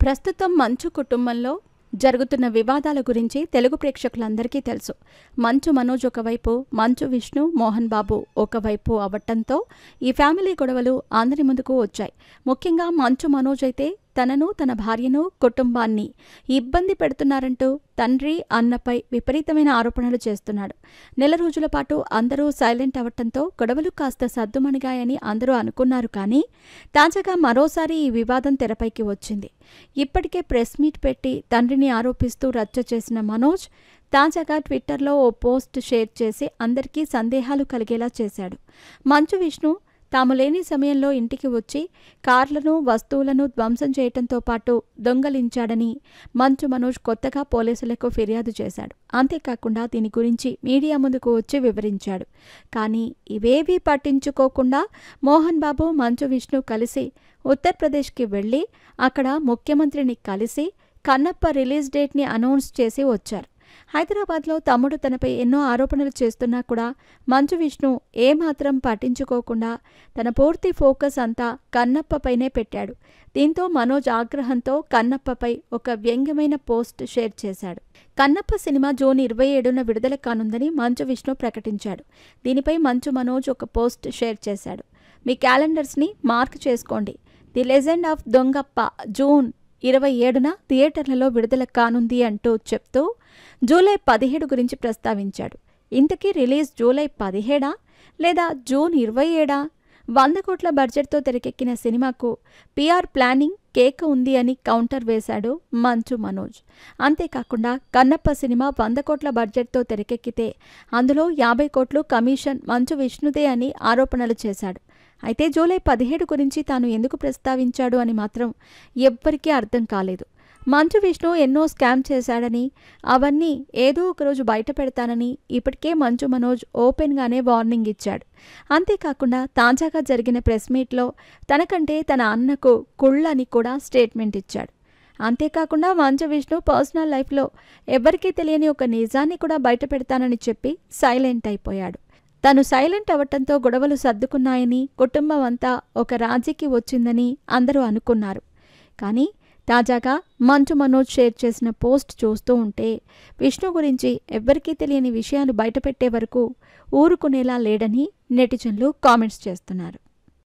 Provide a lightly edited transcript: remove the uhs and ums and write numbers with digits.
ప్రస్తుతం మంచు కుటుంబంలో జరుగుతున్న వివాదాల గురించి తెలుగు ప్రేక్షకులందరికీ తెలుసు. మంచు మనోజ్ ఒకవైపు, మంచు విష్ణు, మోహన్ బాబు ఒకవైపు అవ్వటంతో ఈ ఫ్యామిలీ గొడవలు అందరి ముందుకు వచ్చాయి. ముఖ్యంగా మంచు మనోజ్ అయితే తనను, తన భార్యను, కుటుంబాన్ని ఇబ్బంది పెడుతున్నారంటూ తండ్రి, అన్నపై విపరీతమైన ఆరోపణలు చేస్తున్నాడు. నెల రోజుల పాటు అందరూ సైలెంట్ అవ్వటంతో గొడవలు కాస్త సద్దుమణిగాయని అందరూ అనుకున్నారు. కానీ తాజాగా మరోసారి ఈ వివాదం తెరపైకి వచ్చింది. ఇప్పటికే ప్రెస్ మీట్ పెట్టి తండ్రిని ఆరోపిస్తూ రచ్చ చేసిన మనోజ్ తాజాగా ట్విట్టర్లో ఓ పోస్ట్ షేర్ చేసి అందరికీ సందేహాలు కలిగేలా చేశాడు. మంచు విష్ణు తాము లేని సమయంలో ఇంటికి వచ్చి కార్లను, వస్తువులను ధ్వంసం చేయటంతో పాటు దొంగలించాడని మంచు మనోజ్ కొత్తగా పోలీసులకు ఫిర్యాదు చేశాడు. అంతేకాకుండా దీని గురించి మీడియా ముందుకు వచ్చి వివరించాడు. కానీ ఇవేవీ పట్టించుకోకుండా మోహన్ బాబు, మంచు విష్ణు కలిసి ఉత్తరప్రదేశ్కి వెళ్లి అక్కడ ముఖ్యమంత్రిని కలిసి కన్నప్ప రిలీజ్ డేట్ని అనౌన్స్ చేసి వచ్చారు. హైదరాబాద్లో తమ్ముడు తనపై ఎన్నో ఆరోపణలు చేస్తున్నా కూడా మంచు విష్ణు ఏమాత్రం పట్టించుకోకుండా తన పూర్తి ఫోకస్ అంతా కన్నప్పపైనే పెట్టాడు. దీంతో మనోజ్ ఆగ్రహంతో కన్నప్పపై ఒక వ్యంగ్యమైన పోస్ట్ షేర్ చేశాడు. కన్నప్ప సినిమా జూన్ 27న విడుదల కానుందని మంచు విష్ణు ప్రకటించాడు. దీనిపై మంచు మనోజ్ ఒక పోస్ట్ షేర్ చేశాడు. మీ క్యాలెండర్స్ని మార్క్ చేసుకోండి. ది లెజెండ్ ఆఫ్ దొంగప్ప జూన్ 27న థియేటర్లలో విడుదల కానుంది అంటూ చెప్తూ జూలై 17 గురించి ప్రస్తావించాడు. ఇంతకీ రిలీజ్ జూలై 17 లేదా జూన్ 27? 100 కోట్ల బడ్జెట్తో తెరకెక్కిన సినిమాకు PR ప్లానింగ్ కేక ఉంది అని కౌంటర్ వేశాడు మంచు మనోజ్. అంతేకాకుండా కన్నప్ప సినిమా 100 కోట్ల బడ్జెట్తో తెరకెక్కితే అందులో 50 కోట్లు కమిషన్ మంచు విష్ణుదే అని ఆరోపణలు చేశాడు. అయితే జూలై 17 గురించి తాను ఎందుకు ప్రస్తావించాడు అని మాత్రం ఎవ్వరికీ అర్థం కాలేదు. మంచు విష్ణు ఎన్నో స్కామ్ చేశాడని, అవన్నీ ఏదో ఒకరోజు బయట పెడతానని ఇప్పటికే మంచు మనోజ్ ఓపెన్గానే వార్నింగ్ ఇచ్చాడు. అంతేకాకుండా తాజాగా జరిగిన ప్రెస్ మీట్లో తనకంటే తన అన్నకు కుళ్ళని కూడా స్టేట్మెంట్ ఇచ్చాడు. అంతేకాకుండా మంచు విష్ణు పర్సనల్ లైఫ్లో ఎవరికీ తెలియని ఒక నిజాన్ని కూడా బయట పెడతానని చెప్పి సైలెంట్ అయిపోయాడు. తను సైలెంట్ అవ్వటంతో గొడవలు సర్దుకున్నాయని, కుటుంబం అంతా ఒక రాజీకి వచ్చిందని అందరూ అనుకున్నారు. కానీ తాజాగా మంచు మనోజ్ షేర్ చేసిన పోస్ట్ చూస్తూ ఉంటే విష్ణు గురించి ఎవ్వరికీ తెలియని విషయాలు బయటపెట్టే వరకు ఊరుకునేలా లేడని నెటిజన్లు కామెంట్స్ చేస్తున్నారు.